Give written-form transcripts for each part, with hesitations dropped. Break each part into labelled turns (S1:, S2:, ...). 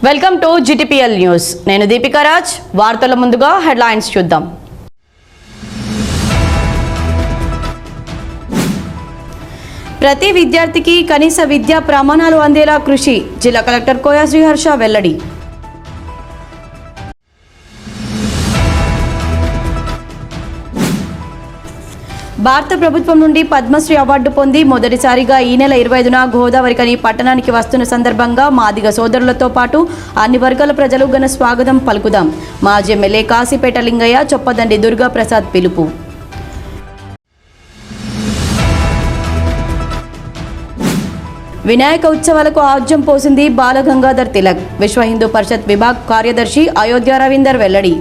S1: Welcome to GTPL news. నేను దీపికా రాజ్. వార్తల ముందుగా హెడ్లైన్స్ చూద్దాం. ప్రతి విద్యార్థికి కనీస విద్యా ప్రమాణాలు అందేలా కృషి. జిల్లా కలెక్టర్ కోయా శ్రీహర్ష వెల్లడి. భారత ప్రభుత్వం నుండి పద్మశ్రీ అవార్డు పొంది మొదటిసారిగా ఈ నెల 25న గోదావరికని పట్టణానికి వస్తున్న సందర్భంగా మాదిగ సోదరులతో పాటు అన్ని వర్గాల ప్రజలు ఘన స్వాగతం పలుకుదాం. మాజీ ఎమ్మెల్యే కాశీపేట లింగయ్య, చొప్పదండి దుర్గా ప్రసాద్ పిలుపు. వినాయక ఉత్సవాలకు ఆజ్యం పోసింది బాలగంగాధర్ తిలక్. విశ్వ హిందూ పరిషత్ విభాగ్ కార్యదర్శి అయోధ్య రవీందర్ వెల్లడి.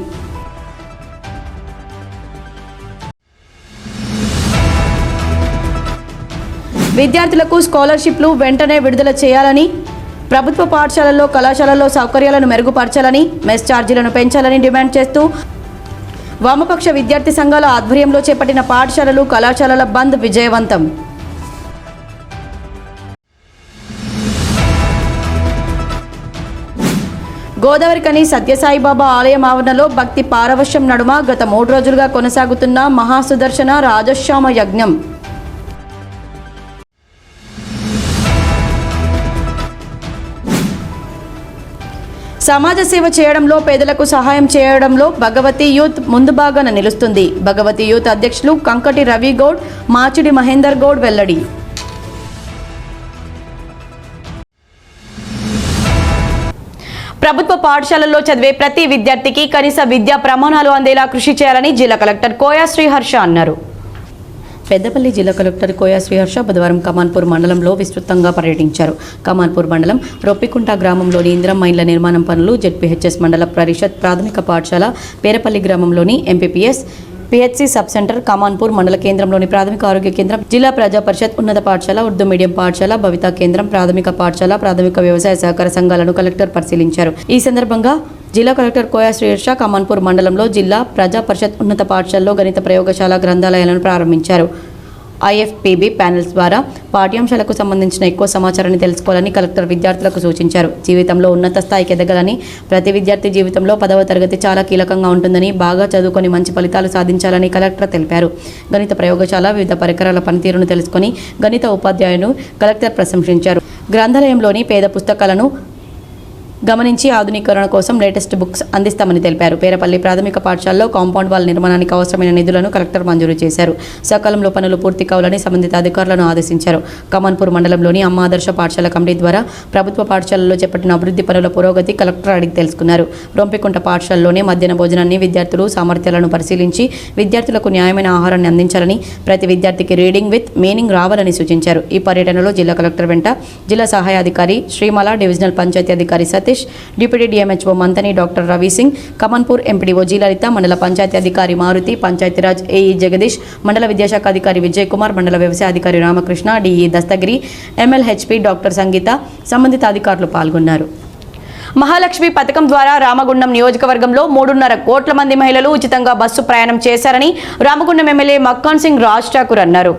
S1: విద్యార్థులకు స్కాలర్షిప్లు వెంటనే విడుదల చేయాలని, ప్రభుత్వ పాఠశాలల్లో కళాశాలల్లో సౌకర్యాలను మెరుగుపరచాలని, మెస్ ఛార్జీలను పెంచాలని డిమాండ్ చేస్తూ వామపక్ష విద్యార్థి సంఘాల ఆధ్వర్యంలో చేపట్టిన పాఠశాలలు కళాశాలల బంద్ విజయవంతం. గోదావరికని సత్యసాయిబాబా ఆలయం ఆవరణలో భక్తి పారవశ్యం నడుమ గత 3 రోజులుగా కొనసాగుతున్న మహాసుదర్శన రాజశ్యామ యజ్ఞం. సమాజ సేవ చేయడంలో, పేదలకు సహాయం చేయడంలో భగవతి యూత్ ముందు భాగాన నిలుస్తుంది. భగవతి యూత్ అధ్యక్షులు కంకటి రవి గౌడ్, మాచిడి మహేందర్ గౌడ్ వెల్లడి. ప్రభుత్వ పాఠశాలల్లో చదివే ప్రతి విద్యార్థికి కనీస విద్యా ప్రమాణాలు అందేలా కృషి చేయాలని జిల్లా కలెక్టర్ కోయా శ్రీహర్ష అన్నారు. పెద్దపల్లి జిల్లా కలెక్టర్ కోయా శ్రీహర్ష బుధవారం కమాన్పూర్ మండలంలో విస్తృతంగా పర్యటించారు. కమాన్పూర్ మండలం రొప్పికుంట గ్రామంలోని ఇందిరమ్మ ఇండ్ల నిర్మాణం పనులు, జెడ్పీహెచ్ఎస్ మండల పరిషత్ ప్రాథమిక పాఠశాల, పేరపల్లి గ్రామంలోని MPPS PHC sub centre, Kamanpur మండల కేంద్రంలోని ప్రాథమిక ఆరోగ్య కేంద్రం, జిల్లా ప్రజా పరిషత్ ఉన్నత పాఠశాల, ఉర్దూ మీడియం పాఠశాల, భవితా కేంద్రం, ప్రాథమిక పాఠశాల, ప్రాథమిక వ్యవసాయ సహకార సంఘాలను కలెక్టర్ పరిశీలించారు. ఈ సందర్భంగా జిల్లా కలెక్టర్ కోయా శ్రీహర్ష కమాన్పూర్ మండలంలో జిల్లా ప్రజా పరిషత్ ఉన్నత పాఠశాలలో గణిత ప్రయోగశాల, గ్రంథాలయాలను ప్రారంభించారు. ఐఎఫ్పిబి ప్యానెల్స్ ద్వారా పాఠ్యాంశాలకు సంబంధించిన ఎక్కువ సమాచారాన్ని తెలుసుకోవాలని కలెక్టర్ విద్యార్థులకు సూచించారు. జీవితంలో ఉన్నత స్థాయికి ఎదగాలని, ప్రతి విద్యార్థి జీవితంలో 10వ తరగతి చాలా కీలకంగా ఉంటుందని, బాగా చదువుకొని మంచి ఫలితాలు సాధించాలని కలెక్టర్ తెలిపారు. గణిత ప్రయోగశాల, వివిధ పరికరాల పనితీరును తెలుసుకొని గణిత ఉపాధ్యాయులను కలెక్టర్ ప్రశంసించారు. గ్రంథాలయంలోని పేద పుస్తకాలను గమనించి ఆధునీకరణ కోసం లేటెస్ట్ బుక్స్ అందిస్తామని తెలిపారు. పేరపల్లి ప్రాథమిక పాఠశాలలో కాంపౌండ్ వాల్ నిర్మాణానికి అవసరమైన నిధులను కలెక్టర్ మంజూరు చేశారు. సకాలంలో పనులు పూర్తి కావాలని సంబంధిత అధికారులను ఆదేశించారు. కమాన్పూర్ మండలంలోని అమ్మ ఆదర్శ పాఠశాల కమిటీ ద్వారా ప్రభుత్వ పాఠశాలల్లో చేపట్టిన అభివృద్ధి పనుల పురోగతి కలెక్టర్ అడిగి తెలుసుకున్నారు. రొంపికుంట పాఠశాలలోనే మధ్యాహ్న భోజనాన్ని, విద్యార్థులు సామర్థ్యాలను పరిశీలించి విద్యార్థులకు న్యాయమైన ఆహారాన్ని అందించాలని, ప్రతి విద్యార్థికి రీడింగ్ విత్ మీనింగ్ రావాలని సూచించారు. ఈ పర్యటనలో జిల్లా కలెక్టర్ వెంట జిల్లా సహాయ అధికారి శ్రీమల, డివిజనల్ పంచాయతీ అధికారి Satish, deputy DMHO Manthani doctor Ravi Singh, Kamanpur MPDO G Lalitha, మండల పంచాయతీ అధికారి మారుతి, పంచాయతీరాజ్ ఏఈ జగదీష్, మండల విద్యాశాఖ అధికారి విజయ్ కుమార్, మండల వ్యవసాయ అధికారి Ramakrishna, DE Dastagiri, MLHP doctor Sangeetha, సంబంధిత అధికారులు పాల్గొన్నారు. మహాలక్ష్మి పథకం ద్వారా రామగుండం నియోజకవర్గంలో 3.5 కోట్ల మంది మహిళలు ఉచితంగా బస్సు ప్రయాణం చేశారని రామగుండం ఎమ్మెల్యే మక్కాన్ సింగ్ రాజ్ ఠాకూర్ అన్నారు.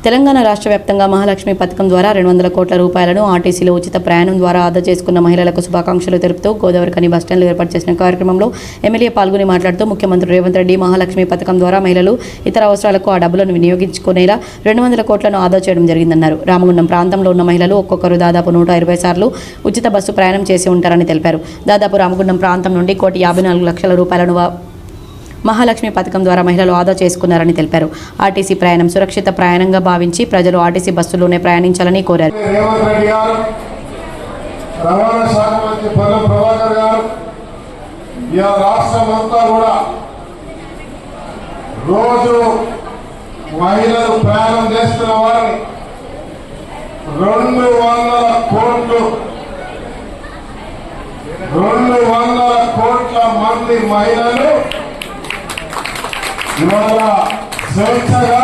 S1: తెలంగాణ రాష్ట్ర వ్యాప్తంగా మహాలక్ష్మి పథకం ద్వారా 200 కోట్ల రూపాయలను ఆర్టీసీలో ఉచిత ప్రయాణం ద్వారా ఆదా చేసుకున్న మహిళలకు శుభాకాంక్షలు తెలుపుతూ గోదావరికని బస్టాండ్లో ఏర్పాటు చేసిన కార్యక్రమంలో ఎమ్మెల్యే పాల్గొని మాట్లాడుతూ, ముఖ్యమంత్రి రేవంత్ రెడ్డి మహాలక్ష్మి పథకం ద్వారా మహిళలు ఇతర అవసరాలకు ఆ డబ్బులను వినియోగించుకునేలా 200 కోట్లను ఆదా చేయడం జరిగిందన్నారు. రామగుండం ప్రాంతంలో ఉన్న మహిళలు ఒక్కొక్కరు దాదాపు 120 సార్లు ఉచిత బస్సు ప్రయాణం చేసి ఉంటారని తెలిపారు. దాదాపు రామగుండం ప్రాంతం నుండి 1,54 లక్షల రూపాయలను మహాలక్ష్మి పథకం ద్వారా మహిళలు ఆదా చేసుకున్నారని తెలిపారు. ఆర్టీసీ ప్రయాణం సురక్షిత ప్రయాణంగా భావించి ప్రజలు ఆర్టీసీ బస్సులోనే ప్రయాణించాలని కోరారు.
S2: ఇవాళ స్వేచ్ఛగా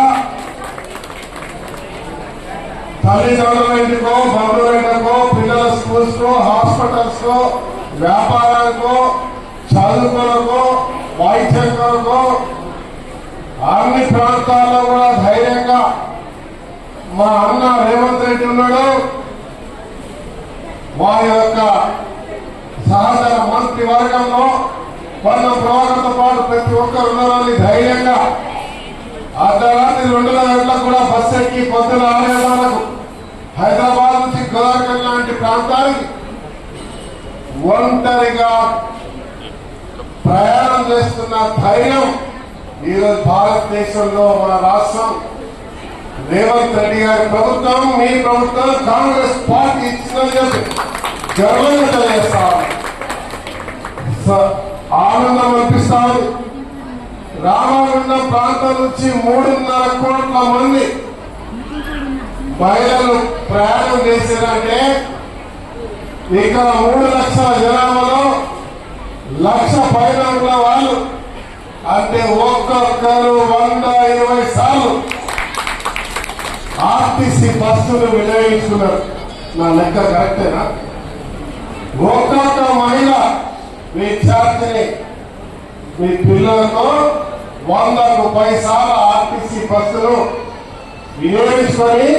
S2: తల్లిదండ్రుల ఇంటికో, బంధువుల ఇంటికో, పిల్లల స్కూల్స్కో, హాస్పిటల్స్కో, వ్యాపారాలకో, చదువుకోలకో, వైద్యంకో అన్ని ప్రాంతాల్లో కూడా ధైర్యంగా మా అన్న రేవంత్ రెడ్డి ఉన్నాడు. వారి యొక్క 2:30 కూడా బస్సు ఎక్కి పొద్దున 6 గంటలకు హైదరాబాద్ నుంచి గోదావరి లాంటి ప్రాంతానికి ఒంటరిగా ప్రయాణం చేస్తున్న ధైర్యం ఈరోజు భారతదేశంలో మన రాష్ట్రం రేవంత్ రెడ్డి గారి ప్రభుత్వం, మీ ప్రభుత్వం, కాంగ్రెస్ పార్టీ ఇచ్చిందని చెప్పి గర్వంగా తెలియజేస్తా ఆనందం అనిపిస్తా ఉంది. రామగుండం ప్రాంతం నుంచి 3.5 కోట్ల మంది మహిళలు ప్రయాణం చేశారంటే ఇక్కడ 3 లక్షల జనాభాలో 1,00,000 పైన ఉన్న వాళ్ళు అంటే ఒక్కొక్కరు 120 సార్లు ఆర్టీసీ బస్సులు వినియోగించుకున్నారు. నా లెక్క కరెక్టేనా? ఒక్కొక్క మహిళ మీ ఛార్జీని మీ పిల్లలతో 100కు పైసార్లు ఆర్టీసీ బస్సులు వినియోగించుకొని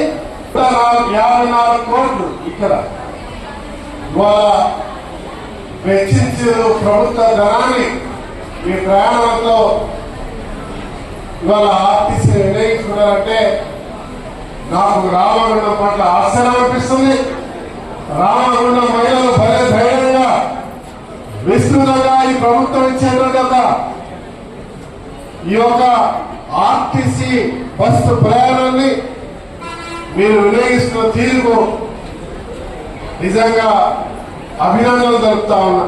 S2: 54 కోట్లు ఇక్కడ వాళ్ళ వెచ్చించారు ప్రభుత్వ ధనాన్ని మీ ప్రయాణంలో ఇవాళ ఆర్టీసీ వినియోగించుకున్నారంటే నాకు రామగుండం పట్ల ఆశ్చర్యం అనిపిస్తుంది. రామగుండం మహిళలు భలే ధైర్యంగా విస్తృతంగా ఈ ప్రభుత్వం ఇచ్చేట ఈ యొక్క ఆర్టీసీ బస్సు ప్రయాణాన్ని మీరు వినియోగిస్తున్న తీరుకు నిజంగా అభినందనలు జరుపుతా ఉన్నా.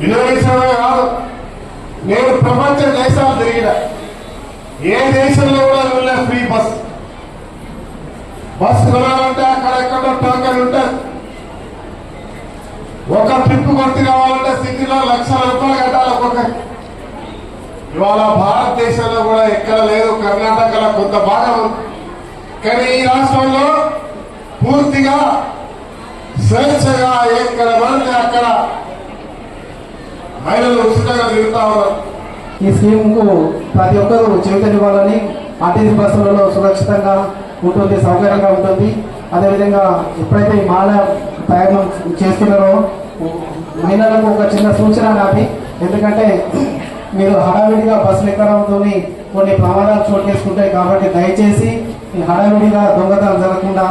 S2: వినియోగించడమే కాదు, నేను ప్రపంచ దేశాలు తిరిగిన ఏ దేశంలో కూడా వెళ్ళే ఫ్రీ బస్ కొనాలంటే అక్కడెక్కడో టోకెన్ ఉంటుంది. ఒక ట్రిప్ కొట్టి రావాలంటే సిటీలో ₹1,00,000 కట్టాలి ఒక్కొక్కరికి. ఇవాళ భారతదేశంలో కూడా ఎక్కడ లేదు, కర్ణాటకలో కొంత భాగం ఉంది. కానీ ఈ రాష్ట్రంలో పూర్తిగా స్వేచ్ఛగా ఎక్కడ పడితే అక్కడ మహిళలు ఉచితంగా తిరుగుతా ఉన్నారు.
S3: ఈ స్కీమ్కు ప్రతి ఒక్కరూ చైతన్యవ్వాలని, ఆర్టీసీ బస్సులలో సురక్షితంగా ఉంటుంది, సౌకర్యంగా ఉంటుంది. అదేవిధంగా ఎప్పుడైతే ఈ మాల ప్రయాణం చేస్తున్నారో మహిళలకు ఒక చిన్న సూచన నాది. ఎందుకంటే మీరు హడావిడిగా బస్సులు ఎక్కడంతో కొన్ని ప్రమాదాలు చోటు చేసుకుంటాయి. కాబట్టి దయచేసి ఈ హడావిడిగా దొంగతనం జరగకుండా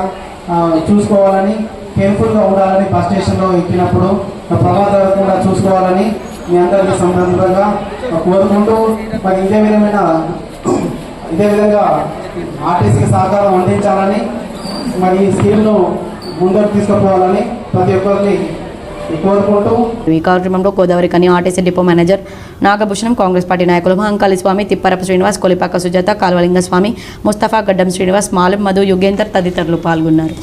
S3: చూసుకోవాలని, కేర్ఫుల్గా ఉండాలని, బస్ స్టేషన్లో ఎక్కినప్పుడు ప్రమాదం జరగకుండా చూసుకోవాలని మీ అందరికీ సందర్భంగా కోరుకుంటూ మరి ఇదే విధంగా ఆర్టీసీకి సహకారం అందించాలని, మరి ఈ స్కీమ్ను ముందుకు తీసుకుపోవాలని ప్రతి ఒక్కరిని కోరుకుంటూ
S1: ఈ కార్యక్రమంలో గోదావరి కని RTC depot manager Nagabhushanam, Congress party నాయకులు మహంకాళి స్వామి, తిప్పరపు శ్రీనివాస్, కొలిపాక సుజాత, కాల్వలింగ స్వామి, ముస్తఫా, గడ్డం శ్రీనివాస్, మాలం మధు, యుగేందర్ తదితరులు పాల్గొన్నారు.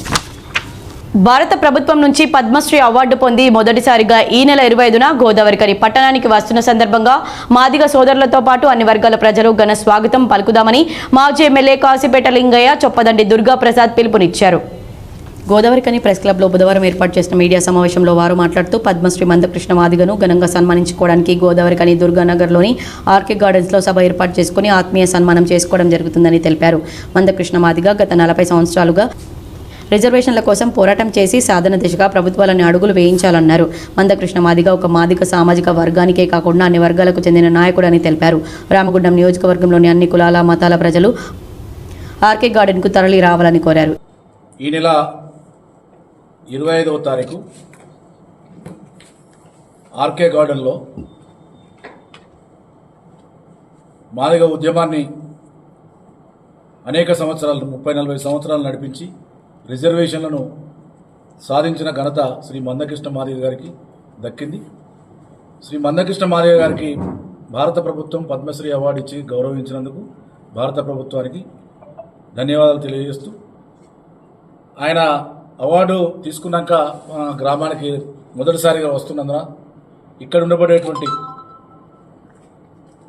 S1: భారత ప్రభుత్వం నుంచి పద్మశ్రీ అవార్డు పొంది మొదటిసారిగా ఈ నెల 25న గోదావరికని పట్టణానికి వస్తున్న సందర్భంగా మాదిగ సోదరులతో పాటు అన్ని వర్గాల ప్రజలు ఘన స్వాగతం పలుకుదామని మాజీ ఎమ్మెల్యే కాశీపేట లింగయ్య, చొప్పదండి దుర్గా ప్రసాద్ పిలుపునిచ్చారు. గోదావరికని ప్రెస్ క్లబ్లో బుధవారం ఏర్పాటు చేసిన మీడియా సమావేశంలో వారు మాట్లాడుతూ పద్మశ్రీ మందకృష్ణ మాదిగను ఘనంగా సన్మానించుకోవడానికి గోదావరికని దుర్గానగర్లోని ఆర్కే గార్డెన్స్లో సభ ఏర్పాటు చేసుకుని ఆత్మీయ సన్మానం చేసుకోవడం జరుగుతుందని తెలిపారు. మందకృష్ణ మాదిగ గత 40 సంవత్సరాలుగా రిజర్వేషన్ల కోసం పోరాటం చేసి సాధన దిశగా ప్రభుత్వాలని అడుగులు వేయించాలన్నారు. మందకృష్ణ మాదిగ ఒక మాదిగ సామాజిక వర్గానికే కాకుండా అన్ని వర్గాలకు చెందిన నాయకుడని తెలిపారు. రామగుండం నియోజకవర్గంలోని అన్ని కులాల మతాల ప్రజలు ఆర్కే గార్డెన్కు తరలి రావాలని కోరారు.
S4: ఈ నెల 25వ తారీఖు ఆర్కే గార్డెన్లో మాదిగ ఉద్యమాన్ని అనేక సంవత్సరాలు 30-40 సంవత్సరాలు నడిపించి రిజర్వేషన్లను సాధించిన ఘనత శ్రీ మందకృష్ణ మాదిగ గారికి దక్కింది. శ్రీ మందకృష్ణ మాదిగ గారికి భారత ప్రభుత్వం పద్మశ్రీ అవార్డు ఇచ్చి గౌరవించినందుకు భారత ప్రభుత్వానికి ధన్యవాదాలు తెలియజేస్తూ, ఆయన అవార్డు తీసుకున్నాక గ్రామానికి మొదటిసారిగా వస్తున్నందున ఇక్కడ ఉండబడేటువంటి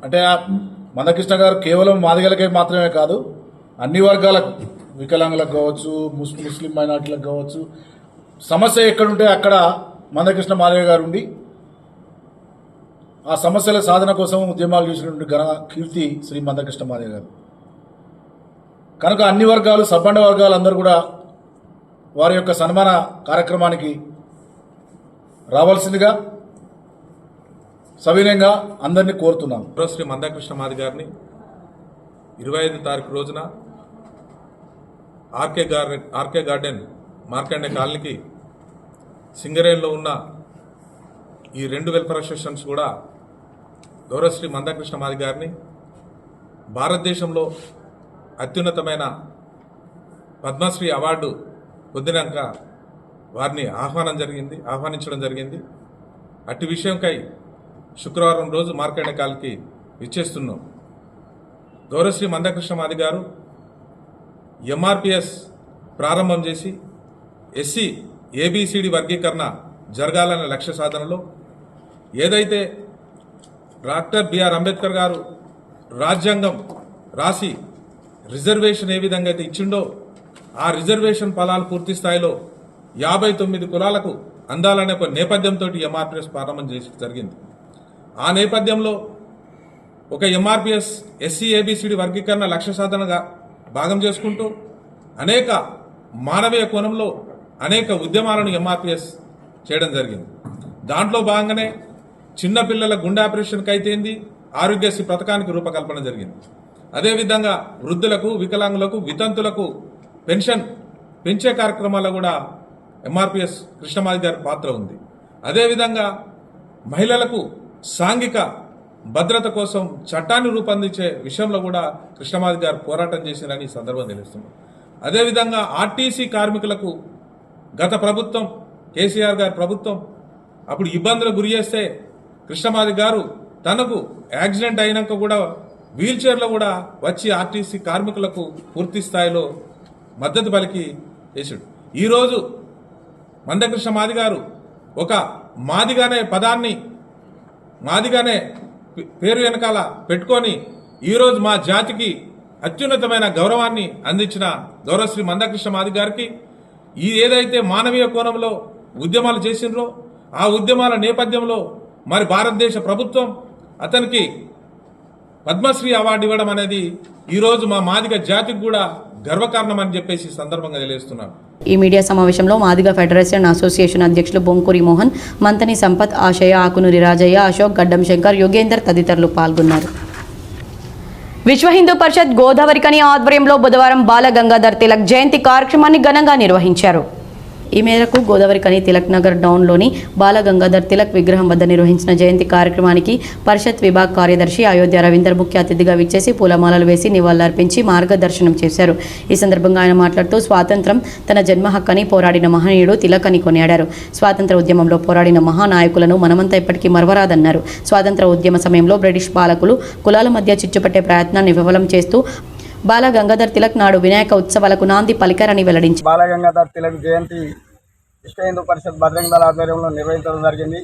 S4: అంటే మందకృష్ణ గారు కేవలం మాదిగలకే మాత్రమే కాదు, అన్ని వర్గాలకు, వికలాంగులకు కావచ్చు, ముస్లిం మైనార్టీలకు కావచ్చు, సమస్య ఎక్కడుంటే అక్కడ మందకృష్ణ మాదిగ గారు ఉండి ఆ సమస్యల సాధన కోసం ఉద్యమాలు చేసినటువంటి ఘన కీర్తి శ్రీ మందకృష్ణ మాదిగ గారు. కనుక అన్ని వర్గాలు, సబ్బండ వర్గాలు అందరూ కూడా వారి యొక్క సన్మాన కార్యక్రమానికి రావాల్సిందిగా సవినయంగా అందరినీ కోరుతున్నాను.
S5: శ్రీ మందకృష్ణ మాదిగ గారిని 25 తారీఖు రోజున ఆర్కే గార్డెన్ మార్కండే కాలనీకి సింగరేణిలో ఉన్న ఈ 2 వెల్ఫేర్ అసోసియేషన్స్ కూడా గౌరవశ్రీ మందకృష్ణ మాది గారిని భారతదేశంలో అత్యున్నతమైన పద్మశ్రీ అవార్డు పొందినాక వారిని ఆహ్వానించడం జరిగింది. అట్టి విషయంకై శుక్రవారం రోజు మార్కండే కాలనీకి విచ్చేస్తున్నాం. గౌరవశ్రీ మందకృష్ణ మాది గారు ఎంఆర్పిఎస్ ప్రారంభం చేసి ఎస్సీ ఏబిసిడి వర్గీకరణ జరగాలనే లక్ష్య సాధనలో ఏదైతే డాక్టర్ బిఆర్ అంబేద్కర్ గారు రాజ్యాంగం రాసి రిజర్వేషన్ ఏ విధంగా అయితే ఇచ్చిండో ఆ రిజర్వేషన్ ఫలాలు పూర్తి స్థాయిలో 59 కులాలకు అందాలనే ఒక నేపథ్యంతో ఎంఆర్పిఎస్ ప్రారంభం చేసి జరిగింది. ఆ నేపథ్యంలో ఒక ఎంఆర్పిఎస్ ఎస్సీ ఏబిసిడి వర్గీకరణ లక్ష్య సాధనగా భాగం చేసుకుంటూ అనేక మానవీయ కోణంలో అనేక ఉద్యమాలను ఎంఆర్పిఎస్ చేయడం జరిగింది. దాంట్లో భాగంగానే చిన్నపిల్లల గుండె ఆపరేషన్కి అయితేంది ఆరోగ్యశ్రీ పథకానికి రూపకల్పన జరిగింది. అదేవిధంగా వృద్ధులకు, వికలాంగులకు, వితంతులకు పెన్షన్ పెంచే కార్యక్రమాల్లో కూడా ఎంఆర్పిఎస్ కృష్ణమాది గారి పాత్ర ఉంది. అదేవిధంగా మహిళలకు సాంఘిక భద్రత కోసం చట్టాన్ని రూపొందించే విషయంలో కూడా కృష్ణమాది గారు పోరాటం చేసినని ఈ సందర్భం తెలుస్తుంది. అదేవిధంగా ఆర్టీసీ కార్మికులకు గత ప్రభుత్వం కేసీఆర్ గారి ప్రభుత్వం అప్పుడు ఇబ్బందులకు గురి చేస్తే కృష్ణమాది గారు తనకు యాక్సిడెంట్ అయినాక కూడా వీల్ చైర్లో కూడా వచ్చి ఆర్టీసీ కార్మికులకు పూర్తి స్థాయిలో మద్దతు పలికి చేశాడు. ఈరోజు మందకృష్ణ మాది గారు ఒక మాదిగానే పదాన్ని మాదిగానే పేరు వెనకాల పెట్టుకొని ఈరోజు మా జాతికి అత్యున్నతమైన గౌరవాన్ని అందించిన గౌరవశ్రీ మందకృష్ణ మాది గారికి ఈ ఏదైతే మానవీయ కోణంలో ఉద్యమాలు చేసినరో ఆ ఉద్యమాల నేపథ్యంలో మరి భారతదేశ ప్రభుత్వం అతనికి పద్మశ్రీ అవార్డు ఇవ్వడం అనేది ఈరోజు మా మాదిగ జాతికి కూడా గర్వకారణం అని చెప్పేసి సందర్భంగా తెలియజేస్తున్నాను.
S1: ఈ మీడియా సమావేశంలో మాదిగ ఫెడరేషన్ అసోసియేషన్ అధ్యక్షులు బొంకూరి మోహన్, మంతని సంపత్, ఆశయ, ఆకునూరి రాజయ్య, అశోక్, గడ్డం శంకర్, యోగేందర్ తదితరులు పాల్గొన్నారు. విశ్వ హిందూ పరిషత్ గోదావరికని ఆధ్వర్యంలో బుధవారం బాల గంగాధర్ తిలక్ జయంతి కార్యక్రమాన్ని ఘనంగా నిర్వహించారు. ఈ మేరకు గోదావరికని తిలక్ నగర్ డౌన్లోని బాల గంగాధర్ తిలక్ విగ్రహం వద్ద నిర్వహించిన జయంతి కార్యక్రమానికి పరిషత్ విభాగ కార్యదర్శి అయోధ్య రవీందర్ ముఖ్య అతిథిగా విచ్చేసి పూలమాలలు వేసి నివాళులర్పించి మార్గదర్శనం చేశారు. ఈ సందర్భంగా ఆయన మాట్లాడుతూ స్వాతంత్రం తన జన్మ హక్కని పోరాడిన మహనీయుడు తిలక్ అని కొనియాడారు. స్వాతంత్ర ఉద్యమంలో పోరాడిన మహానాయకులను మనమంతా ఎప్పటికీ మరవరాదన్నారు. స్వాతంత్ర ఉద్యమ సమయంలో బ్రిటిష్ పాలకులు కులాల మధ్య చిచ్చుపట్టే ప్రయత్నాన్ని విఫలం చేస్తూ బాల గంగాధర్ తిలక్ నాడు వినాయక ఉత్సవాలకు నాంది పలికారని వెల్లడించారు.
S6: బాల గంగాధర్ తిలక్ జయంతి విశ్వ హిందూ పరిషత్ బజరంగ దళ ఆధ్వర్యంలో నిర్వహించడం జరిగింది.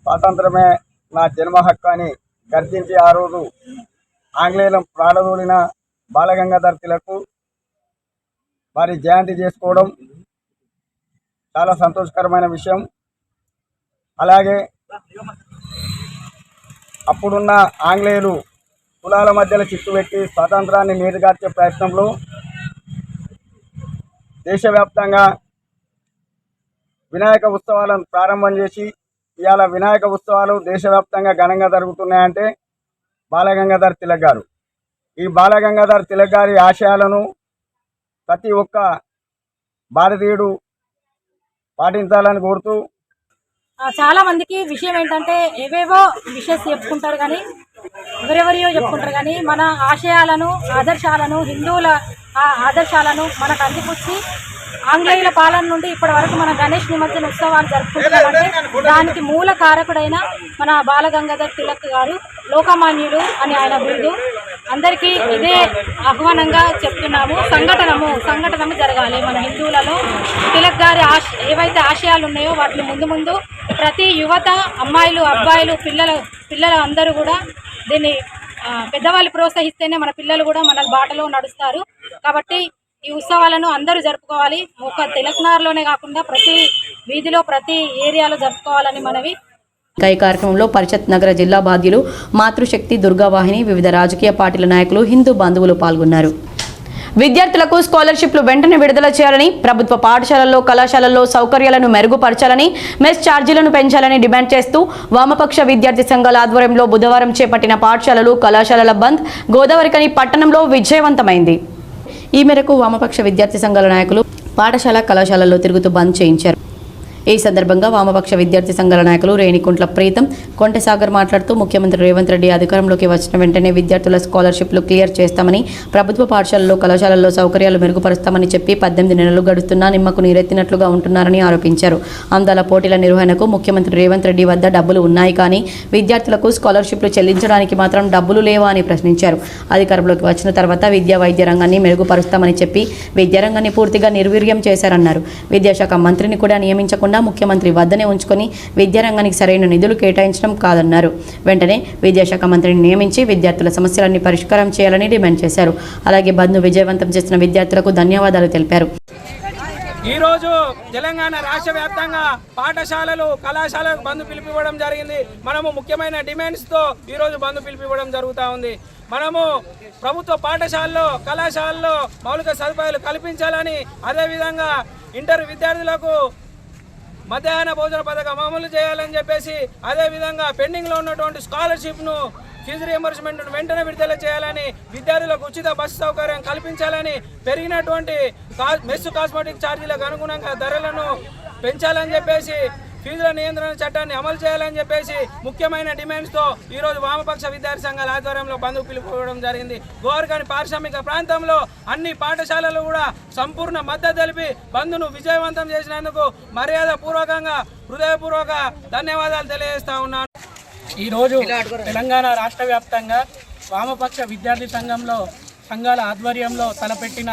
S6: స్వాతంత్రమే నా జన్మ హక్కు అని గర్జించి ఆ రోజు ఆంగ్లేయుల ప్రాణదూలిన బాల గంగాధర్ తిలక్ వారి జయంతి చేసుకోవడం చాలా సంతోషకరమైన విషయం. అలాగే అప్పుడున్న ఆంగ్లేయులు కులాల మధ్యలో చిచ్చు పెట్టి స్వాతంత్రాన్ని నీరుగార్చే ప్రయత్నంలో దేశవ్యాప్తంగా వినాయక ఉత్సవాలను ప్రారంభం చేసి ఇవాళ వినాయక ఉత్సవాలు దేశవ్యాప్తంగా ఘనంగా జరుగుతున్నాయంటే బాలగంగాధర్ తిలక్ గారు. ఈ బాలగంగాధర్ తిలక్ గారి ఆశయాలను ప్రతి ఒక్క భారతీయుడు పాటించాలని కోరుతూ
S7: చాలా మందికి విషయం ఏంటంటే ఏవేవో విషయస్ చెప్పుకుంటారు కానీ ఎవరెవరియో చెప్పుకుంటారు కానీ మన ఆశయాలను ఆదర్శాలను హిందువుల ఆదర్శాలను మనకు అందిపుచ్చి ఆంగ్లేయుల పాలన నుండి ఇప్పటి వరకు మన గణేష్ నిమజ్జన ఉత్సవాలు జరుపుకుంటున్నామంటే దానికి మూల కారకుడైన మన బాల గంగాధర్ తిలక్ గారు లోకమాన్యుడు అని ఆయన బిరుదు. అందరికీ ఇదే ఆహ్వానంగా చెప్తున్నాము. సంఘటనము జరగాలి మన హిందువులలో. తిలక్ గారి ఏవైతే ఆశయాలు ఉన్నాయో వాటిని ముందు ప్రతి యువత, అమ్మాయిలు, అబ్బాయిలు, పిల్లలు అందరూ కూడా దీన్ని పెద్దవాళ్ళు ప్రోత్సహిస్తేనే మన పిల్లలు కూడా మన బాటలో నడుస్తారు. కాబట్టి ఈ ఉత్సవాలను అందరూ జరుపుకోవాలి. ఒక తిలక్నగర్లోనే కాకుండా ప్రతి వీధిలో, ప్రతి ఏరియాలో జరుపుకోవాలని మనవి.
S1: ఈ కార్యక్రమంలో పరిషత్ నగర జిల్లా బాధ్యులు మాతృశక్తి, దుర్గావాహిని, వివిధ రాజకీయ పార్టీల నాయకులు, హిందూ బంధువులు పాల్గొన్నారు. విద్యార్థులకు స్కాలర్షిప్లు వెంటనే విడుదల చేయాలని, ప్రభుత్వ పాఠశాలల్లో కళాశాలల్లో సౌకర్యాలను మెరుగుపరచాలని, మెస్ ఛార్జీలను పెంచాలని డిమాండ్ చేస్తూ వామపక్ష విద్యార్థి సంఘాల ఆధ్వర్యంలో బుధవారం చేపట్టిన పాఠశాలలు కళాశాలల బంద్ గోదావరికని పట్టణంలో విజయవంతమైంది. ఈ మేరకు వామపక్ష విద్యార్థి సంఘాల నాయకులు పాఠశాల కళాశాలల్లో తిరుగుతూ బంద్ చేయించారు. ఈ సందర్భంగా వామపక్ష విద్యార్థి సంఘాల నాయకులు రేణికుంట్ల ప్రీతం, కొంటెసాగర్ మాట్లాడుతూ ముఖ్యమంత్రి రేవంత్ రెడ్డి అధికారంలోకి వచ్చిన వెంటనే విద్యార్థుల స్కాలర్షిప్లు క్లియర్ చేస్తామని, ప్రభుత్వ పాఠశాలల్లో కళాశాలల్లో సౌకర్యాలు మెరుగుపరుస్తామని చెప్పి 18 నెలలు గడుస్తున్నా నిమ్మకు నీరెత్తినట్లుగా ఉంటున్నారని ఆరోపించారు. అందాల పోటీల నిర్వహణకు ముఖ్యమంత్రి రేవంత్ రెడ్డి వద్ద డబ్బులు ఉన్నాయి కానీ విద్యార్థులకు స్కాలర్షిప్లు చెల్లించడానికి మాత్రం డబ్బులు లేవా అని ప్రశ్నించారు. అధికారంలోకి వచ్చిన తర్వాత విద్యా వైద్య రంగాన్ని మెరుగుపరుస్తామని చెప్పి విద్యారంగాన్ని పూర్తిగా నిర్వీర్యం చేశారన్నారు. విద్యాశాఖ మంత్రిని కూడా నియమించకుండా ముఖ్యమంత్రి వద్దనే ఉంచుకొని విద్యారంగానికి సరైన నిధులు కేటాయించడం కాదన్నారు. వెంటనే విద్యాశాఖ మంత్రిని నియమించి విద్యార్థుల సమస్యలన్నీ పరిష్కారం చేయాలని డిమాండ్ చేశారు. అలాగే బంద్ను విజయవంతం చేసిన విద్యార్థులకు ధన్యవాదాలు తెలిపారు.
S8: ఈరోజు తెలంగాణ రాష్ట్ర వ్యాప్తంగా పాఠశాలలు కళాశాలకు బంద్ పిలిపివ్వడం జరిగింది. మనము ముఖ్యమైన డిమాండ్స్తో ఈరోజు బంద్ పిలిపివ్వడం జరుగుతూ ఉంది. మనము ప్రభుత్వ పాఠశాలలో కళాశాలలో మౌలిక సదుపాయాలు కల్పించాలని, అదేవిధంగా ఇంటర్ విద్యార్థులకు మధ్యాహ్న భోజన పథకం అమలు చేయాలని చెప్పేసి, అదేవిధంగా పెండింగ్లో ఉన్నటువంటి స్కాలర్షిప్ను ఫీజు రియంబర్స్మెంట్ వెంటనే విడుదల చేయాలని, విద్యార్థులకు ఉచిత బస్సు సౌకర్యం కల్పించాలని, పెరిగినటువంటి మెస్సు కాస్మెటిక్ ఛార్జీలకు అనుగుణంగా ధరలను పెంచాలని చెప్పేసి, ఫీజుల నియంత్రణ చట్టాన్ని అమలు చేయాలని చెప్పేసి ముఖ్యమైన డిమాండ్స్తో ఈరోజు వామపక్ష విద్యార్థి సంఘాల ఆధ్వర్యంలో బంద్ పిలుపుకోవడం జరిగింది. గోవర్ఖని పారిశ్రామిక ప్రాంతంలో అన్ని పాఠశాలలు కూడా సంపూర్ణ మద్దతు తెలిపి బంద్ను విజయవంతం చేసినందుకు మర్యాద పూర్వకంగా హృదయపూర్వక ధన్యవాదాలు తెలియజేస్తా ఉన్నాను. ఈరోజు తెలంగాణ రాష్ట్ర వ్యాప్తంగా వామపక్ష విద్యార్థి సంఘాల ఆధ్వర్యంలో తలపెట్టిన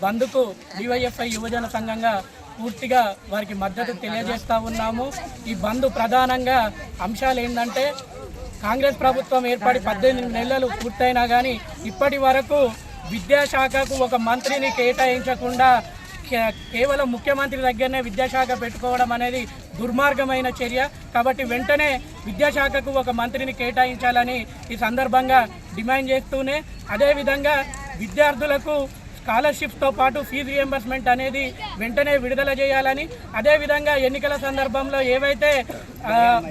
S8: బంద్కు డివైఎఫ్ఐ యువజన సంఘంగా పూర్తిగా వారికి మద్దతు తెలియజేస్తూ ఉన్నాము. ఈ బంద్ ప్రధానంగా అంశాలు ఏంటంటే, కాంగ్రెస్ ప్రభుత్వం ఏర్పడి 18 నెలలు పూర్తయినా కానీ ఇప్పటి వరకు విద్యాశాఖకు ఒక మంత్రిని కేటాయించకుండా కేవలం ముఖ్యమంత్రి దగ్గరనే విద్యాశాఖ పెట్టుకోవడం అనేది దుర్మార్గమైన చర్య. కాబట్టి వెంటనే విద్యాశాఖకు ఒక మంత్రిని కేటాయించాలని ఈ సందర్భంగా డిమాండ్ చేస్తూనే, అదేవిధంగా విద్యార్థులకు స్కాలర్షిప్స్తో పాటు ఫీజు రియంబర్స్మెంట్ అనేది వెంటనే విడుదల చేయాలని, అదేవిధంగా ఎన్నికల సందర్భంలో ఏవైతే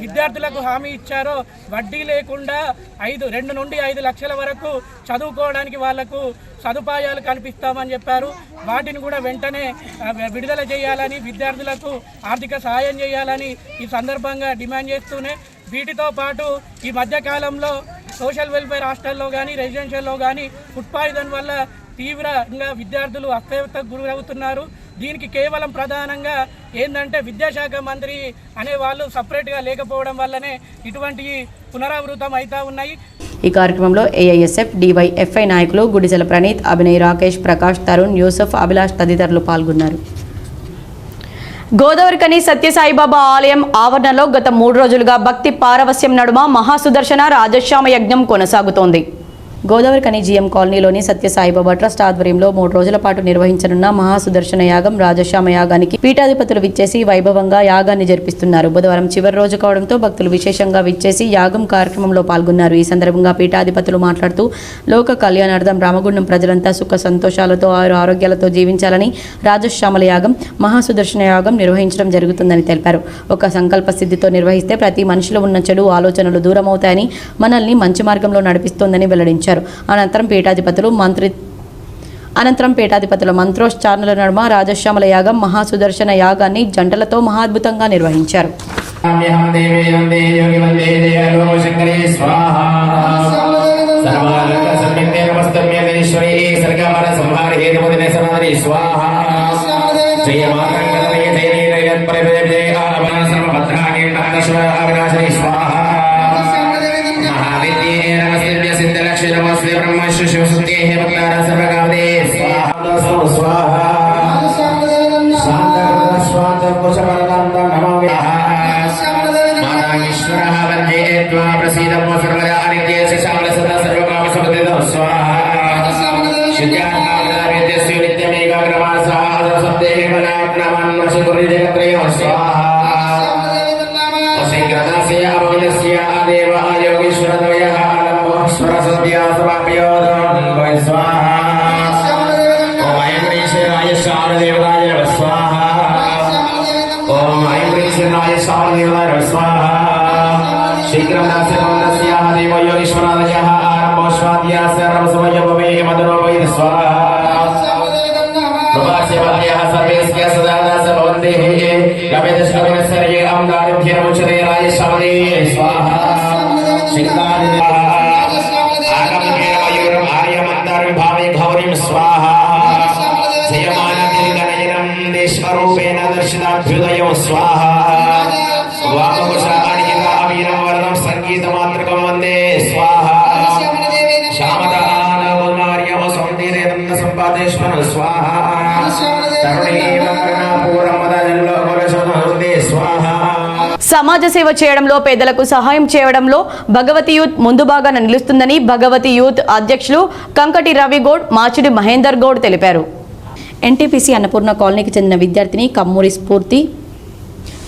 S8: విద్యార్థులకు హామీ ఇచ్చారో వడ్డీ లేకుండా 2 నుండి 5 లక్షల వరకు చదువుకోవడానికి వాళ్లకు సదుపాయాలు కల్పిస్తామని చెప్పారు. వాటిని కూడా వెంటనే విడుదల చేయాలని, విద్యార్థులకు ఆర్థిక సహాయం చేయాలని ఈ సందర్భంగా డిమాండ్ చేస్తూనే, వీటితో పాటు ఈ మధ్యకాలంలో సోషల్ వెల్ఫేర్ హాస్టల్లో కానీ రెసిడెన్షియల్లో కానీ ఫుడ్ పాయిజన్ వల్ల తీవ్రంగా విద్యార్థులు అస్థిరతకు గురవుతున్నారు. దీనికి కేవలం ప్రధానంగా ఏంటంటే విద్యాశాఖ మంత్రి అనే వాళ్ళు సపరేట్గా లేకపోవడం వల్లనే ఇటువంటి పునరావృతం అవుతూ ఉన్నాయి.
S1: ఈ కార్యక్రమంలో ఏఐఎస్ఎఫ్ డివైఎఫ్ఐ నాయకులు గుడిజల ప్రణీత్, అభినయ్, రాకేష్, ప్రకాష్, తరుణ్, యూసఫ్, అభిలాష్ తదితరులు పాల్గొన్నారు. గోదావరికని సత్యసాయిబాబా ఆలయం ఆవరణలో గత 3 రోజులుగా భక్తి పారవస్యం నడుమ మహాసుదర్శన రాజశ్యామ యజ్ఞం కొనసాగుతోంది. గోదావరికని జీఎం కాలనీలోని సత్యసాయిబాబా ట్రస్ట్ ఆధ్వర్యంలో 3 రోజుల పాటు నిర్వహించనున్న మహాసుదర్శన యాగం రాజశ్యామ యాగానికి పీఠాధిపతులు విచ్చేసి వైభవంగా యాగాన్ని జరిపిస్తున్నారు. బుధవారం చివరి రోజు కావడంతో భక్తులు విశేషంగా విచ్చేసి యాగం కార్యక్రమంలో పాల్గొన్నారు. ఈ సందర్భంగా పీఠాధిపతులు మాట్లాడుతూ లోక కళ్యాణార్థం రామగుండం ప్రజలంతా సుఖ సంతోషాలతో ఆరోగ్యాలతో జీవించాలని రాజశ్యామల యాగం మహాసుదర్శన యాగం నిర్వహించడం జరుగుతుందని తెలిపారు. ఒక సంకల్ప సిద్ధితో నిర్వహిస్తే ప్రతి మనిషిలో ఉన్న చెడు ఆలోచనలు దూరమవుతాయని, మనల్ని మంచి మార్గంలో నడిపిస్తోందని వెల్లడించారు. అనంతరం పీఠాధిపతుల మంత్రోచ్చారణల నడుమ రాజశ్యామల యాగం మహాసుదర్శన యాగాన్ని జంటలతో మహాద్భుతంగా నిర్వహించారు.
S9: श्रीराय शारदेवताय नमः स्वाहा ओम ऐं ह्रीं श्रीराय शारदेवताय नमः स्वाहा शीघ्रं नास्याः देवयो ईश्वरादयः आरम्भोष्वाद्यास्य रमसमयभवे मदनो वै स्वाहा प्रभासेवदयः सर्वेस्य सदा दास भवन्ति लभेदश्लभेदस्सर्ये अम्दारिभ्यमुच्यते राय शारदेय स्वाहा शीघ्रादिदेवः आगमनेन मयूरम् आर्यमन्दारं भावे गौरीं स्वाहा जयमानतिलकनयनं देशरूपेण दर्शिताभ्युदयो स्वाहा वामकुशाणिकावीरं वरदं सङ्गीतमात्रकं वन्दे स्वाहा श्यामदानवनार्यव सौन्दर्यं सम्पादेश्वर स्वाहा तरुणीव करुणापूरं मदजल्लोकुलशोधं वन्दे स्वाहा
S1: సమాజ సేవ చేయడంలో పేదలకు సహాయం చేయడంలో భగవతి యూత్ ముందు భాగాన నిలుస్తుందని భగవతి యూత్ అధ్యక్షులు కంకటి రవి గౌడ్ మాచిడి మహేందర్ గౌడ్ తెలిపారు. ఎన్టీపీసీ అన్నపూర్ణ కాలనీకి చెందిన విద్యార్థిని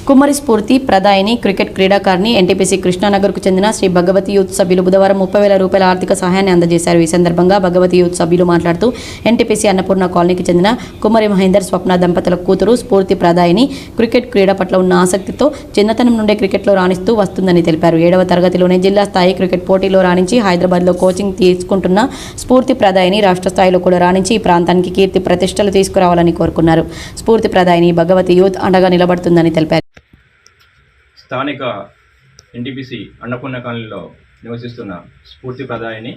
S1: కుమ్మరి స్ఫూర్తి ప్రదాయిని క్రికెట్ క్రీడాకారిణి ఎన్టీపీసీ కృష్ణానగర్కు చెందిన శ్రీ భగవతి యూత్ సభ్యులు బుధవారం 30,000 రూపాయల ఆర్థిక సహాయాన్ని అందజేశారు. ఈ సందర్భంగా భగవతి యూత్ సభ్యులు మాట్లాడుతూ ఎన్టీపీసీ అన్నపూర్ణ కాలనీకి చెందిన కుమ్మరి మహేందర్ స్వప్న దంపతుల కూతురు స్ఫూర్తి ప్రదాయిని క్రికెట్ క్రీడ పట్ల ఉన్న ఆసక్తితో చిన్నతనం నుండే క్రికెట్లో రాణిస్తూ వస్తుందని తెలిపారు. 7వ తరగతిలోనే జిల్లా స్థాయి క్రికెట్ పోటీలో రాణించి హైదరాబాద్లో కోచింగ్ తీసుకుంటున్న స్ఫూర్తి ప్రదాయిని రాష్ట్ర స్థాయిలో కూడా రాణించి ఈ ప్రాంతానికి కీర్తి ప్రతిష్టలు తీసుకురావాలని కోరుకున్నారు. స్ఫూర్తి ప్రదాయిని భగవతి యూత్ అండగా నిలబడుతుందని తెలిపారు.
S10: స్థానిక ఎన్టీపీసీ అన్నపూర్ణ కాలనీలో నివసిస్తున్న స్ఫూర్తి ప్రదాయిని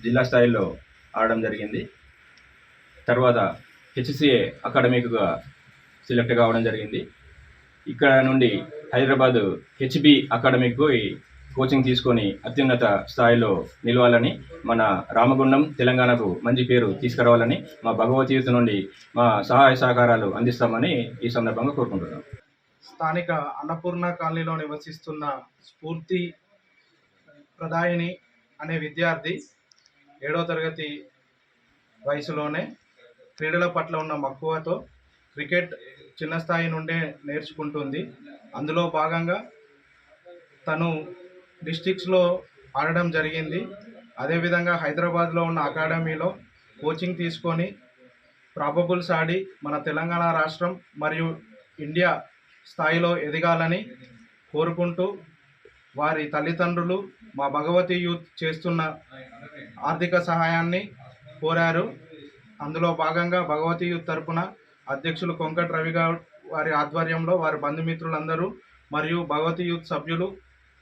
S10: జిల్లా స్థాయిలో ఆడడం జరిగింది. తర్వాత హెచ్సిఏ అకాడమిక్గా సెలెక్ట్ కావడం జరిగింది. ఇక్కడ నుండి హైదరాబాద్ హెచ్బి అకాడమిక్ పోయి కోచింగ్ తీసుకొని అత్యున్నత స్థాయిలో నిలవాలని, మన రామగుండం తెలంగాణకు మంచి పేరు తీసుకురావాలని మా భగవతి యూత్ నుండి మా సహాయ సహకారాలు అందిస్తామని ఈ సందర్భంగా కోరుకుంటున్నాం.
S11: స్థానిక అన్నపూర్ణ కాలనీలో నివసిస్తున్న స్ఫూర్తి ప్రదాయిని అనే విద్యార్థి 7వ తరగతి వయసులోనే క్రీడల పట్ల ఉన్న మక్కువతో క్రికెట్ చిన్న స్థాయి నుండే నేర్చుకుంటుంది. అందులో భాగంగా తను డిస్ట్రిక్ట్స్లో ఆడడం జరిగింది. అదేవిధంగా హైదరాబాద్లో ఉన్న అకాడమీలో కోచింగ్ తీసుకొని ప్రాబబుల్స్ ఆడి మన తెలంగాణ రాష్ట్రం మరియు ఇండియా స్థాయిలో ఎదగాలని కోరుకుంటూ వారి తల్లిదండ్రులు మా భగవతి యూత్ చేస్తున్న ఆర్థిక సహాయాన్ని కోరారు. అందులో భాగంగా భగవతి యూత్ తరపున అధ్యక్షులు కొంకటి రవి గౌడ్ వారి ఆధ్వర్యంలో వారి బంధుమిత్రులందరూ మరియు భగవతి యూత్ సభ్యులు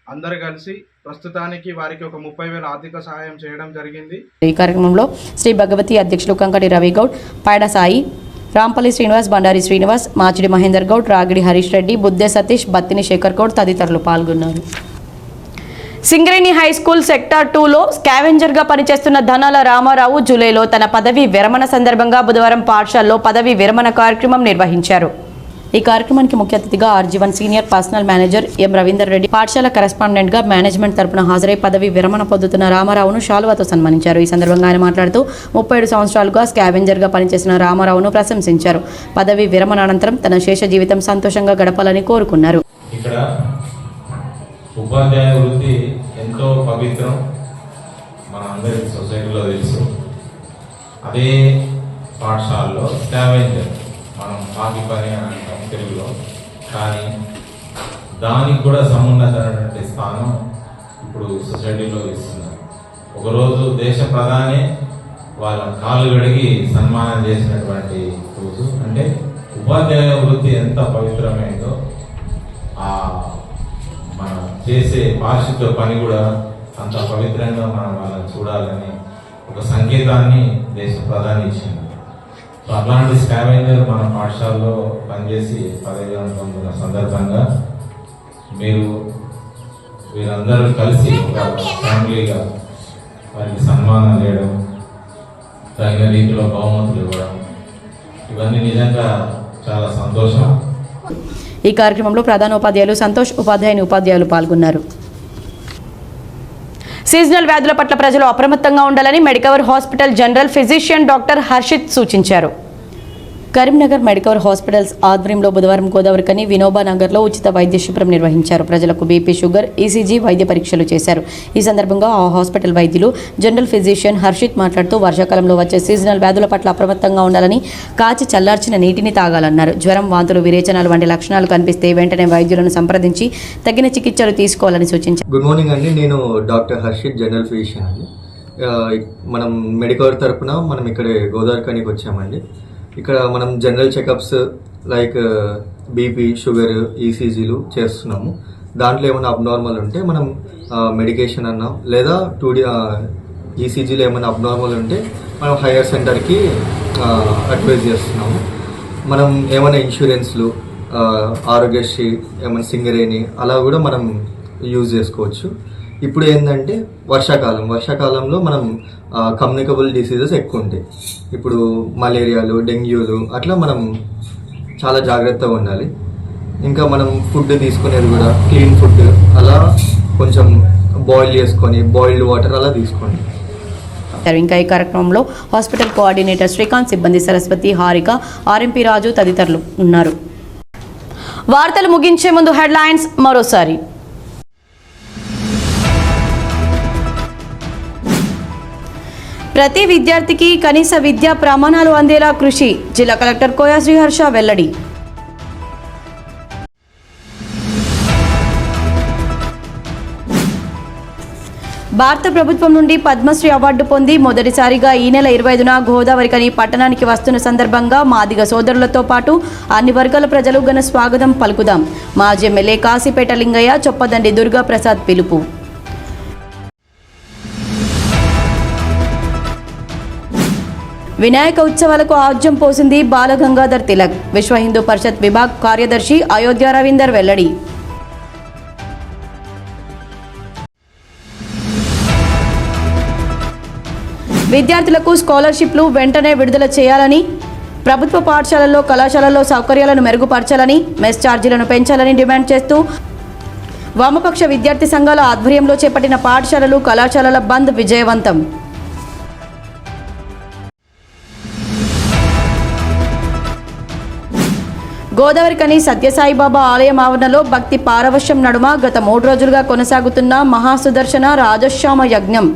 S11: అందరూ కలిసి ప్రస్తుతానికి వారికి ఒక 30,000 ఆర్థిక సహాయం చేయడం జరిగింది.
S1: ఈ కార్యక్రమంలో శ్రీ భగవతి అధ్యక్షులు కంకటి రవి గౌడ్, పాయడ సాయి, రాంపల్లి శ్రీనివాస్, బండారి శ్రీనివాస్, మాచిడి మహేందర్ గౌడ్, రాగిడి హరీష్ రెడ్డి, బుద్దే సతీష్, బత్తిని శేఖర్ గౌడ్ తదితరులు పాల్గొన్నారు. సింగరేణి హై స్కూల్ సెక్టార్ 2లో స్కావెంజర్గా పనిచేస్తున్న ధనాల రామారావు జూలైలో తన పదవీ విరమణ సందర్భంగా బుధవారం పాఠశాలలో పదవీ విరమణ కార్యక్రమం నిర్వహించారు. ఈ కార్యక్రమానికి ముఖ్య అతిథిగా ఆర్జీవన్ సీనియర్ పర్సనల్ మేనేజర్ ఎం రవీందర్ రెడ్డి, పాఠశాల కరెస్పాండెంట్గా మేనేజ్మెంట్ తరపున హాజరై పదవి విరమణ పొందుతున్న రామారావును శాలువాతో సన్మానించారు. ఈ సందర్భంగా ఆయన మాట్లాడుతూ 37 సంవత్సరాలుగా స్కావెంజర్గా పనిచేసిన రామారావును ప్రశంసించారు. పదవి విరమణ అనంతరం తన శేష జీవితం సంతోషంగా గడపాలని కోరుకున్నారు.
S12: ఇక్కడ ఉపాధ్యాయ వృత్తి ఎంతో పవిత్రం, మన అందరి సొసైటీలో తెలుసు. అదే పాఠశాలలో స్కావెంజర్ మనం పాకి పని అని అంటాం తెలుగులో, కానీ దానికి కూడా సమున్నతమైనటువంటి స్థానం ఇప్పుడు సొసైటీలో ఇస్తున్నారు. ఒకరోజు దేశ ప్రధాని వాళ్ళ కాళ్ళు గడిగి సన్మానం చేసినటువంటి రోజు. అంటే ఉపాధ్యాయ వృత్తి ఎంత పవిత్రమైందో మనం చేసే పారిశుద్ధ పని కూడా అంత పవిత్రంగా మనం వాళ్ళని చూడాలని ఒక సంకేతాన్ని దేశ ప్రధాని ఇచ్చింది. సో అట్లాంటి స్కావెంజర్ మన పాఠశాలలో పనిచేసి పదవి పొందిన సందర్భంగా వీరందరూ కలిసి ఒక ఫ్యామిలీగా వారికి సన్మానం చేయడం, తగిన రీతిలో బహుమతులు ఇవ్వడం, ఇవన్నీ నిజంగా చాలా సంతోషం.
S1: ఈ కార్యక్రమంలో ప్రధానోపాధ్యాయులు సంతోష్, ఉపాధ్యాయులు పాల్గొన్నారు. సీజనల్ వ్యాధుల పట్ల ప్రజలు అప్రమత్తంగా ఉండాలని Medicover hospital general physician doctor Harshit సూచించారు. కరీంనగర్ మెడికవర్ హాస్పిటల్స్ ఆధ్వర్యంలో బుధవారం గోదావరికని వినోబా నగర్లో ఉచిత వైద్య శిబిరం నిర్వహించారు. ప్రజలకు బీపీ, షుగర్, ఈసీజీ వైద్య పరీక్షలు చేశారు. ఈ సందర్భంగా ఆ హాస్పిటల్ వైద్యులు జనరల్ ఫిజిషియన్ హర్షిత్ మాట్లాడుతూ వర్షాకాలంలో వచ్చే సీజనల్ వ్యాధుల పట్ల అప్రమత్తంగా ఉండాలని, కాచి చల్లార్చిన నీటిని తాగాలన్నారు. జ్వరం, వాంతులు, విరేచనాలు వంటి లక్షణాలు కనిపిస్తే వెంటనే వైద్యులను సంప్రదించి తగిన చికిత్సలు తీసుకోవాలని సూచించారు.
S13: గుడ్ మార్నింగ్ అండి. నేను డాక్టర్ హర్షిత్, జనరల్ ఫిజిషియన్ అండి. మనం మెడికవర్ తరపున మనం ఇక్కడ గోదావరికనికి వచ్చామండి. ఇక్కడ మనం general checkups like BP, sugar, ఈసీజీలు చేస్తున్నాము. దాంట్లో ఏమైనా అబ్నార్మల్ ఉంటే మనం మెడికేషన్ అన్నా లేదా 2D ఈసీజీలో ఏమైనా అబ్నార్మల్ ఉంటే మనం హైయర్ సెంటర్కి అడ్వైజ్ చేస్తున్నాము. మనం ఏమైనా ఇన్సూరెన్స్లు, ఆరోగ్యశ్రీ, ఏమైనా సింగరేణి అలా కూడా మనం యూజ్ చేసుకోవచ్చు. ఇప్పుడు ఏంటంటే వర్షాకాలంలో మనం కమ్యూనికబుల్ డిసీజెస్ ఎక్కువ ఉంటాయి. ఇప్పుడు మలేరియాలు, డెంగ్యూలు అట్లా మనం చాలా జాగ్రత్తగా ఉండాలి. ఇంకా మనం ఫుడ్ తీసుకునేది కూడా క్లీన్ ఫుడ్, అలా కొంచెం బాయిల్ చేసుకొని బాయిల్డ్ వాటర్ అలా తీసుకోండి.
S1: ఇంకా ఈ కార్యక్రమంలో హాస్పిటల్ కోఆర్డినేటర్ శ్రీకాంత్, సిబ్బంది సరస్వతి, హారిక, ఆర్ఎంపీ రాజు తదితరులు ఉన్నారు. వార్తలు ముగించే ముందు హెడ్లైన్స్ మరోసారి. ప్రతి విద్యార్థికి కనీస విద్యా ప్రమాణాలు అందేలా కృషి, జిల్లా కలెక్టర్ కోయా శ్రీహర్ష వెల్లడి. భారత ప్రభుత్వం నుండి పద్మశ్రీ అవార్డు పొంది మొదటిసారిగా ఈ నెల 25న గోదావరికని పట్టణానికి వస్తున్న సందర్భంగా మాదిగ సోదరులతో పాటు అన్ని వర్గాల ప్రజలు ఘన స్వాగతం పలుకుదాం. మాజీ ఎమ్మెల్యే కాశీపేట లింగయ్య, చొప్పదండి దుర్గా ప్రసాద్ పిలుపు. వినాయక ఉత్సవాలకు ఆజ్యం పోసింది బాలగంగాధర్ తిలక్. విశ్వ హిందూ పరిషత్ విభాగ్ కార్యదర్శి అయోధ్య రవీందర్ వెల్లడి. విద్యార్థులకు స్కాలర్షిప్లు వెంటనే విడుదల చేయాలని, ప్రభుత్వ పాఠశాలల్లో, కళాశాలల్లో సౌకర్యాలను మెరుగుపరచాలని, మెస్ ఛార్జీలను పెంచాలని డిమాండ్ చేస్తూ వామపక్ష విద్యార్థి సంఘాల ఆధ్వర్యంలో చేపట్టిన పాఠశాలలు, కళాశాలల బంద్ విజయవంతం. గోదావరికని సత్యసాయిబాబా ఆలయం ఆవరణలో భక్తి పారవశ్యం నడుమ గత 3 రోజులుగా కొనసాగుతున్న మహాసుదర్శన రాజశ్యామ యజ్ఞం.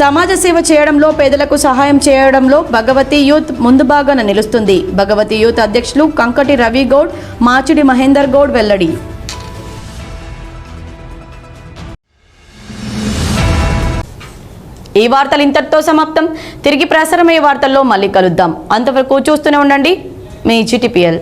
S1: సమాజ సేవ చేయడంలో, పేదలకు సహాయం చేయడంలో భగవతి యూత్ ముందు భాగాన నిలుస్తుంది. భగవతి యూత్ అధ్యక్షులు కంకటి రవి గౌడ్, మాచిడి మహేందర్ గౌడ్ వెల్లడి. ఈ వార్తలు ఇంతటితో సమాప్తం. తిరిగి ప్రసారమయ్యే వార్తల్లో మళ్ళీ కలుద్దాం. అంతవరకు చూస్తూనే ఉండండి మీ GTPL.